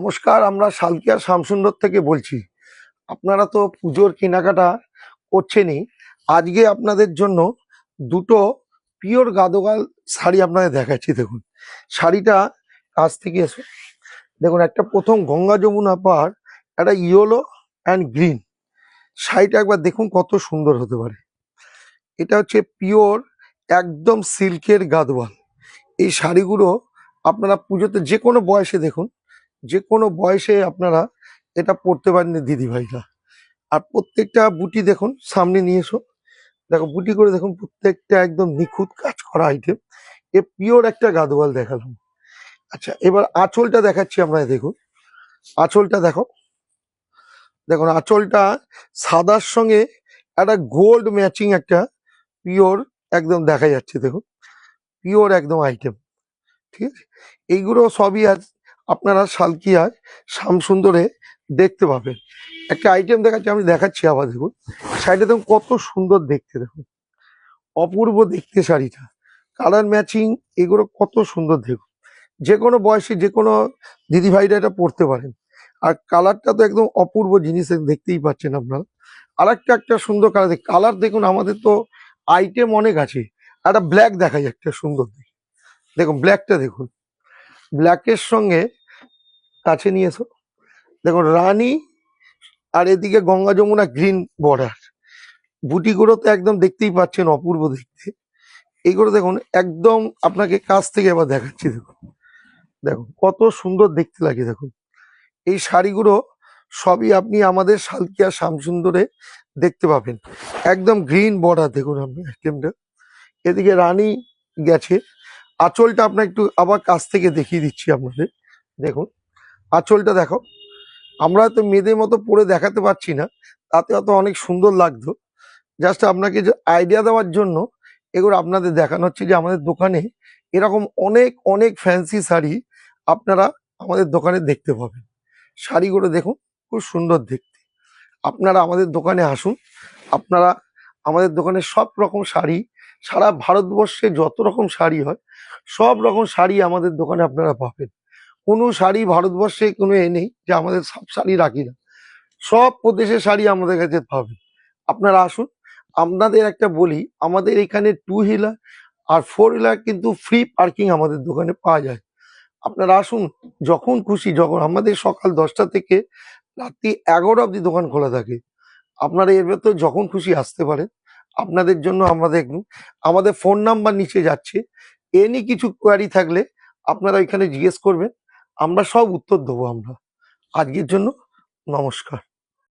নমস্কার, আমরা সালকিয়া শামসুন্দর থেকে বলছি। আপনারা তো পুজোর কেনাকাটা করছেনই। আজকে আপনাদের জন্য দুটো পিওর গাদোয়াল শাড়ি আপনাদের দেখাচ্ছি। দেখুন শাড়িটা কাছ থেকে এসো। দেখুন একটা প্রথম গঙ্গা যমুনা পাহাড়, একটা ইয়েলো অ্যান্ড গ্রিন। শাড়িটা একবার দেখুন কত সুন্দর হতে পারে। এটা হচ্ছে পিওর একদম সিল্কের গাদোয়াল। এই শাড়িগুলো আপনারা পুজোতে যে কোনো বয়সে, দেখুন যে কোনো বয়সে আপনারা এটা পড়তে পারেন দিদিভাইরা। আর প্রত্যেকটা বুটি দেখুন, সামনে নিয়ে এসো। দেখো বুটি করে দেখুন, প্রত্যেকটা একদম নিখুঁত কাজ করা আইটেম। এ পিওর একটা গাদোয়াল দেখালাম। আচ্ছা, এবার আঁচলটা দেখাচ্ছি আপনারা। দেখুন আঁচলটা দেখো। দেখুন আঁচলটা সাদার সঙ্গে একটা গোল্ড ম্যাচিং একটা পিওর একদম দেখা যাচ্ছে। দেখুন পিওর একদম আইটেম, ঠিক আছে। এইগুলো সবই আজ আপনারা সালকিয়ায় শামসুন্দরে দেখতে পাবেন। একটা আইটেম দেখাচ্ছি, আমি দেখাচ্ছি আবার। দেখুন শাড়িটা দেখুন কত সুন্দর দেখতে, দেখুন অপূর্ব দেখতে শাড়িটা। কালার ম্যাচিং এগুলো কত সুন্দর। দেখুন যে কোনো বয়সে যে কোনো দিদিভাইরা এটা পরতে পারেন। আর কালারটা তো একদম অপূর্ব জিনিস, দেখতেই পাচ্ছেন আপনারা। আর একটা সুন্দর কালার, কালার দেখুন আমাদের তো আইটেম অনেক আছে। একটা ব্ল্যাক দেখাই একটা সুন্দর, দেখুন ব্ল্যাকটা দেখুন, ব্ল্যাকের সঙ্গে কাছে নিয়ে এসো। দেখুন রানী, আর এদিকে গঙ্গা যমুনা গ্রিন বর্ডার। বুটিগুলো তো একদম দেখতেই পাচ্ছেন অপূর্ব দেখতে। এইগুলো দেখুন একদম আপনাকে কাছ থেকে এবার দেখাচ্ছি। দেখুন দেখুন কত সুন্দর দেখতে লাগে। দেখুন এই শাড়িগুলো সবই আপনি আমাদের সালকিয়া শামসুন্দরে দেখতে পাবেন। একদম গ্রিন বর্ডার দেখুন আপনি আইটেমটা। এদিকে রানী গেছে। আঁচলটা আপনার একটু আবার কাছ থেকে দেখিয়ে দিচ্ছি আপনাদের। দেখুন আঁচলটা দেখো। আমরা তো মেয়েদের মতো পরে দেখাতে পারছি না, তাতে অত অনেক সুন্দর লাগতো। জাস্ট আপনাকে যে আইডিয়া দেওয়ার জন্য এগুলো আপনাদের দেখানো হচ্ছে যে আমাদের দোকানে এরকম অনেক অনেক ফ্যান্সি শাড়ি আপনারা আমাদের দোকানে দেখতে পাবেন। শাড়িগুলো দেখুন খুব সুন্দর দেখতে। আপনারা আমাদের দোকানে আসুন। আপনারা আমাদের দোকানে সব রকম শাড়ি, সারা ভারতবর্ষে যত রকম শাড়ি হয় সব রকম শাড়ি আমাদের দোকানে আপনারা পাবেন। কোনো শাড়ি ভারতবর্ষে কোনো নেই যে আমাদের সব শাড়ি রাখি না। সব প্রদেশের শাড়ি আমাদের কাছে পাবেন। আপনারা আসুন। আপনাদের একটা বলি, আমাদের এখানে 2 হুইলার আর 4 হুইলার কিন্তু ফ্রি পার্কিং আমাদের দোকানে পাওয়া যায়। আপনারা আসুন যখন খুশি, যখন আমাদের সকাল 10টা থেকে রাত্রি 11 অবধি দোকান খোলা থাকে। আপনারা এর ভেতর যখন খুশি আসতে পারেন। আপনাদের জন্য আমাদের ফোন নাম্বার নিচে যাচ্ছে। এনি কিছু কোয়ারি থাকলে আপনারা এখানে জিজ্ঞেস করবেন, আমরা সব উত্তর দেবো। আমরা আজকের জন্য নমস্কার।